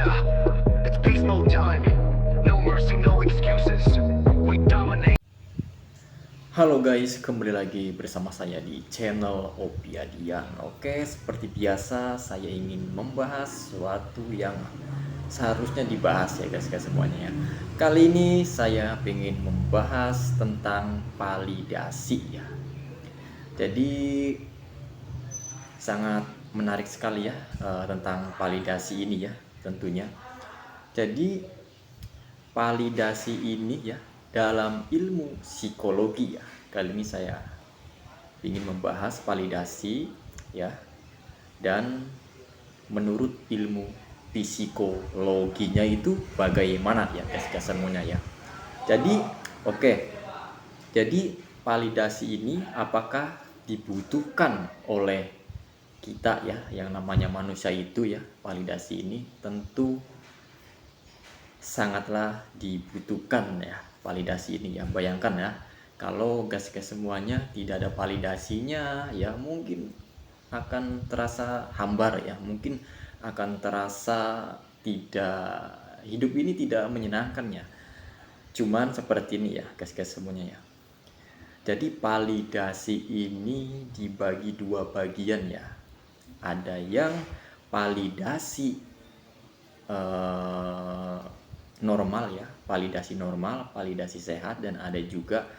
Yeah, it's beast mode time. No mercy, no excuses. We dominate. Halo guys, kembali lagi bersama saya di channel Opiadian. Oke, seperti biasa saya ingin membahas sesuatu yang seharusnya dibahas ya guys semuanya ya. Kali ini saya ingin membahas tentang validasi ya. Jadi sangat menarik sekali ya tentang validasi ini ya tentunya. Jadi validasi ini ya dalam ilmu psikologi ya. Kali ini saya ingin membahas validasi ya, dan menurut ilmu psikologinya itu bagaimana ya guys semuanya ya. Jadi oke, jadi validasi ini apakah dibutuhkan oleh kita ya yang namanya manusia itu ya. Validasi ini tentu sangatlah dibutuhkan ya validasi ini ya. Bayangkan ya, kalau gas-gas semuanya tidak ada validasinya ya mungkin akan terasa hambar ya, mungkin akan terasa tidak, hidup ini tidak menyenangkan ya. Cuman seperti ini ya gas-gas semuanya ya. Jadi validasi ini dibagi dua bagian ya. Ada yang validasi normal ya, validasi normal, validasi sehat, dan ada juga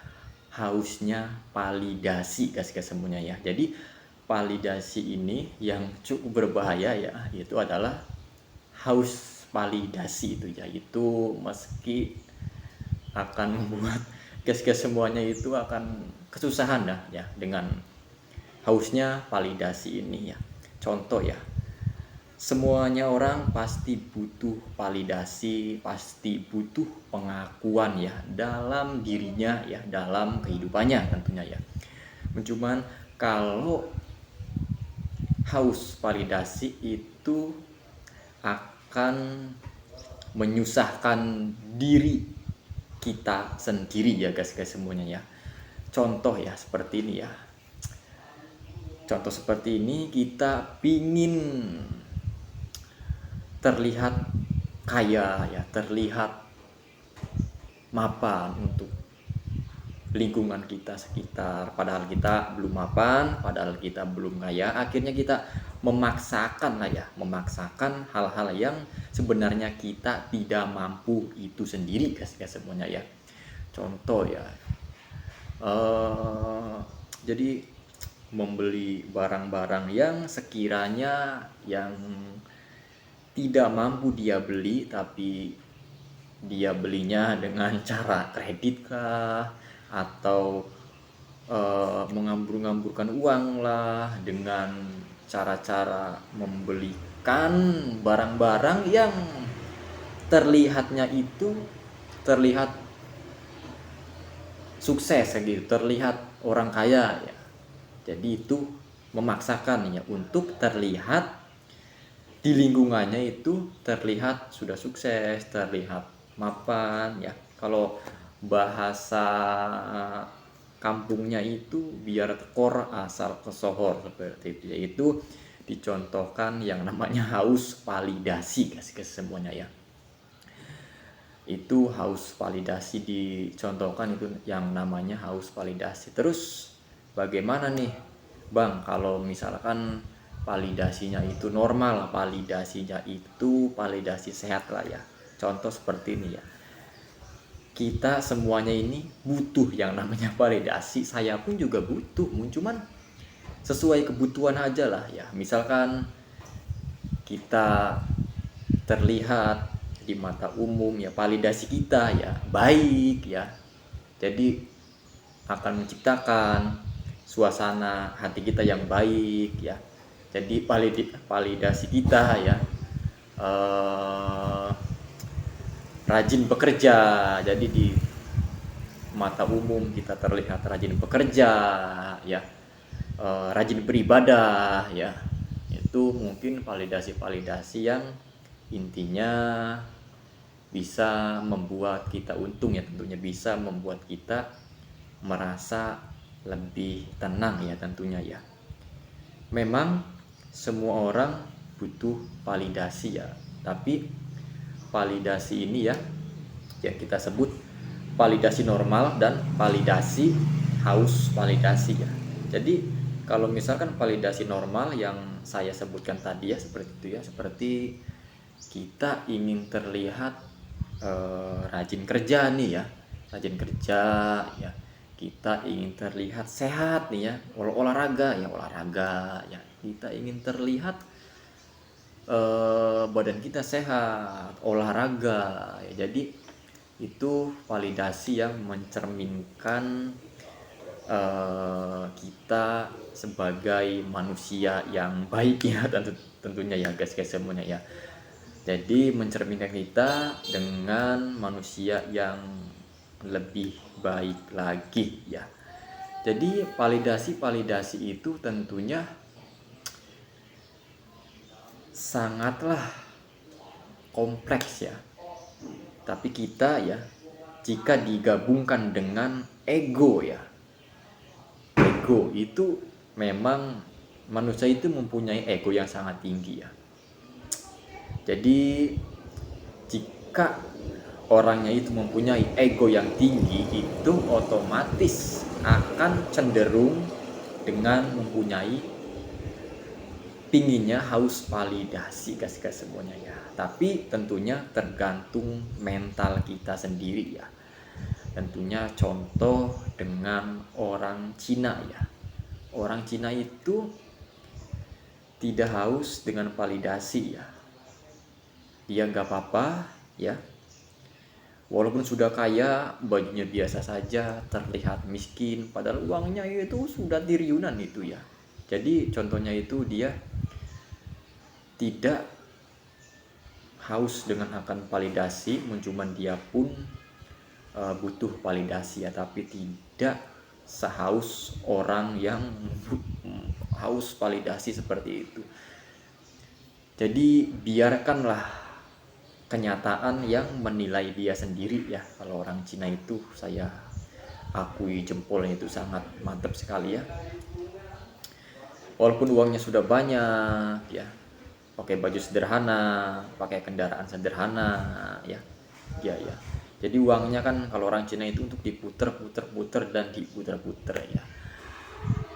hausnya validasi guys semuanya ya. Jadi validasi ini yang cukup berbahaya ya, itu adalah haus validasi itu ya. Itu meski akan membuat guys semuanya itu akan kesusahan ya dengan hausnya validasi ini ya. Contoh ya, semuanya orang pasti butuh validasi, pasti butuh pengakuan ya dalam dirinya ya, dalam kehidupannya tentunya ya. Cuman kalau haus validasi itu akan menyusahkan diri kita sendiri ya guys semuanya ya. Contoh ya seperti ini ya. Contoh seperti ini, kita pingin terlihat kaya ya, terlihat mapan untuk lingkungan kita sekitar, padahal kita belum mapan, padahal kita belum kaya. Akhirnya kita memaksakan lah ya, memaksakan hal-hal yang sebenarnya kita tidak mampu itu sendiri guys semuanya ya. Contoh ya, jadi membeli barang-barang yang sekiranya yang tidak mampu dia beli, tapi dia belinya dengan cara kredit kah, atau mengambur-ngamburkan uang lah, dengan cara-cara membelikan barang-barang yang terlihatnya itu terlihat sukses gitu, terlihat orang kaya ya. Jadi itu memaksakan ya untuk terlihat di lingkungannya itu terlihat sudah sukses, terlihat mapan ya. Kalau bahasa kampungnya itu biar tekor asal kesohor seperti itu. Yaitu dicontohkan yang namanya haus validasi guys semuanya ya. Itu haus validasi dicontohkan, itu yang namanya haus validasi. Terus bagaimana nih Bang kalau misalkan validasinya itu normal, validasinya itu validasi sehat lah ya. Contoh seperti ini ya, kita semuanya ini butuh yang namanya validasi, saya pun juga butuh, cuman sesuai kebutuhan aja lah ya. Misalkan kita terlihat di mata umum ya, validasi kita ya baik ya, jadi akan menciptakan suasana hati kita yang baik ya. Jadi validasi kita ya rajin bekerja, jadi di mata umum kita terlihat rajin bekerja ya, rajin beribadah ya. Itu mungkin validasi-validasi yang intinya bisa membuat kita untung ya, tentunya bisa membuat kita merasa lebih tenang ya tentunya ya. Memang semua orang butuh validasi ya, tapi validasi ini ya, yang kita sebut validasi normal dan validasi haus validasi ya. Jadi kalau misalkan validasi normal yang saya sebutkan tadi ya, seperti itu ya, seperti kita ingin terlihat rajin kerja nih ya, rajin kerja ya, kita ingin terlihat sehat nih ya, olahraga ya, kita ingin terlihat badan kita sehat, olahraga ya. Jadi itu validasi yang mencerminkan kita sebagai manusia yang baik ya, tentunya ya guys semuanya ya. Jadi mencerminkan kita dengan manusia yang lebih baik lagi ya. Jadi validasi itu tentunya sangatlah kompleks ya. Tapi kita ya, jika digabungkan dengan ego ya, ego itu memang manusia itu mempunyai ego yang sangat tinggi ya. Jadi jika orangnya itu mempunyai ego yang tinggi, itu otomatis akan cenderung dengan mempunyai pinginnya haus validasi guys semuanya ya. Tapi tentunya tergantung mental kita sendiri ya. Tentunya contoh dengan orang Cina ya. Orang Cina itu tidak haus dengan validasi ya. Dia nggak apa-apa ya, walaupun sudah kaya, bajunya biasa saja, terlihat miskin, padahal uangnya itu sudah triliunan itu ya. Jadi contohnya itu dia tidak haus dengan akan validasi, cuman dia pun butuh validasi ya, tapi tidak sehaus orang yang haus validasi seperti itu. Jadi biarkanlah kenyataan yang menilai dia sendiri ya. Kalau orang Cina itu saya akui jempolnya itu sangat mantap sekali ya. Walaupun uangnya sudah banyak ya, pakai baju sederhana, pakai kendaraan sederhana ya. Ya. Jadi uangnya kan kalau orang Cina itu untuk diputer-puter dan diputer-puter ya.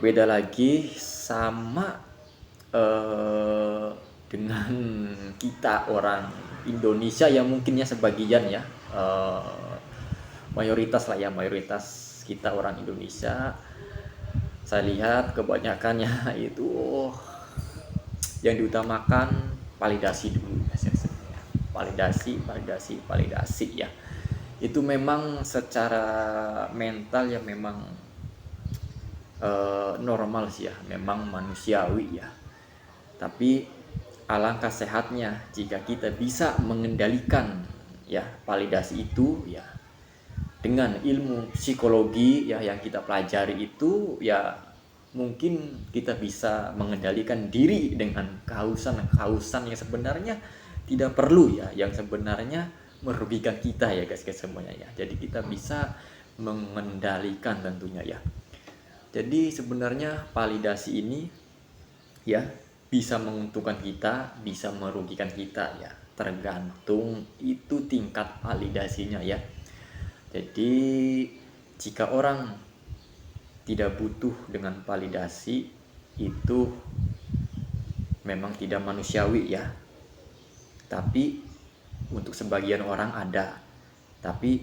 Beda lagi sama dengan kita orang Indonesia yang mungkinnya sebagian ya, mayoritas lah ya, mayoritas kita orang Indonesia saya lihat kebanyakannya itu yang diutamakan validasi dulu validasi ya. Itu memang secara mental ya memang normal sih ya, memang manusiawi ya. Tapi alangkah sehatnya jika kita bisa mengendalikan ya validasi itu ya dengan ilmu psikologi ya yang kita pelajari itu ya, mungkin kita bisa mengendalikan diri dengan kehausan yang sebenarnya tidak perlu ya, yang sebenarnya merugikan kita ya guys semuanya ya. Jadi kita bisa mengendalikan tentunya ya. Jadi sebenarnya validasi ini ya bisa menguntungkan kita, bisa merugikan kita ya, tergantung itu tingkat validasinya ya. Jadi jika orang tidak butuh dengan validasi itu memang tidak manusiawi ya. Tapi untuk sebagian orang ada. Tapi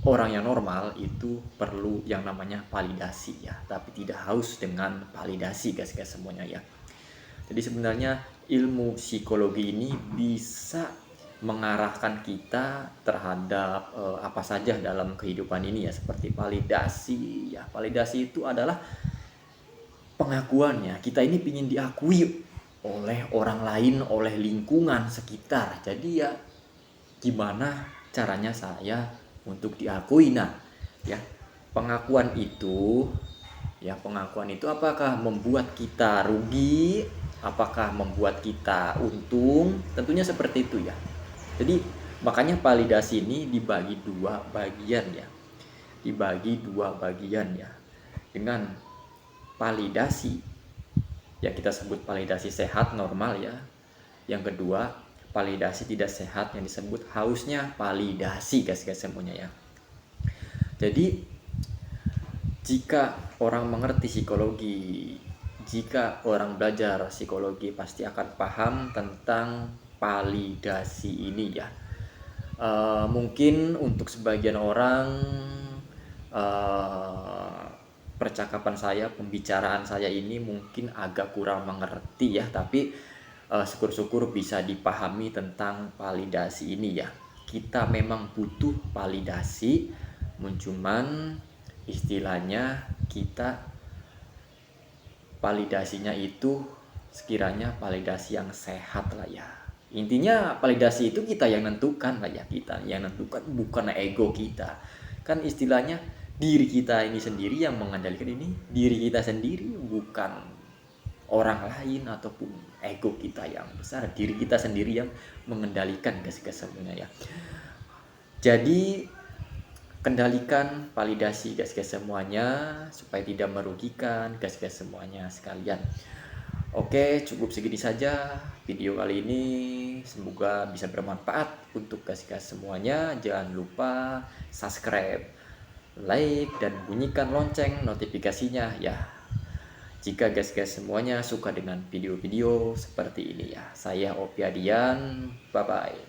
orang yang normal itu perlu yang namanya validasi ya, tapi tidak haus dengan validasi guys semuanya ya. Jadi sebenarnya ilmu psikologi ini bisa mengarahkan kita terhadap apa saja dalam kehidupan ini ya, seperti validasi ya. Validasi itu adalah pengakuannya, kita ini ingin diakui oleh orang lain, oleh lingkungan sekitar. Jadi ya gimana caranya saya untuk diakui. Nah ya, pengakuan itu apakah membuat kita rugi, apakah membuat kita untung, tentunya seperti itu ya. Jadi makanya validasi ini dibagi dua bagian ya, dengan validasi yang kita sebut validasi sehat normal ya. Yang kedua validasi tidak sehat yang disebut hausnya validasi guys semuanya ya. Jadi jika orang mengerti psikologi, jika orang belajar psikologi pasti akan paham tentang validasi ini ya. Mungkin untuk sebagian orang percakapan saya, pembicaraan saya ini mungkin agak kurang mengerti ya, tapi syukur-syukur bisa dipahami tentang validasi ini ya. Kita memang butuh validasi, cuman istilahnya kita validasinya itu sekiranya validasi yang sehat lah ya. Intinya validasi itu kita yang nentukan lah ya, kita yang nentukan, bukan ego kita. Kan istilahnya diri kita ini sendiri yang mengendalikan ini, diri kita sendiri, bukan orang lain ataupun ego kita yang besar, diri kita sendiri yang mengendalikan guys semuanya ya. Jadi kendalikan validasi guys semuanya supaya tidak merugikan guys semuanya sekalian. Oke, cukup segini saja video kali ini. Semoga bisa bermanfaat untuk guys semuanya. Jangan lupa subscribe, like, dan bunyikan lonceng notifikasinya ya. Jika guys semuanya suka dengan video-video seperti ini ya. Saya Opiadian, bye bye.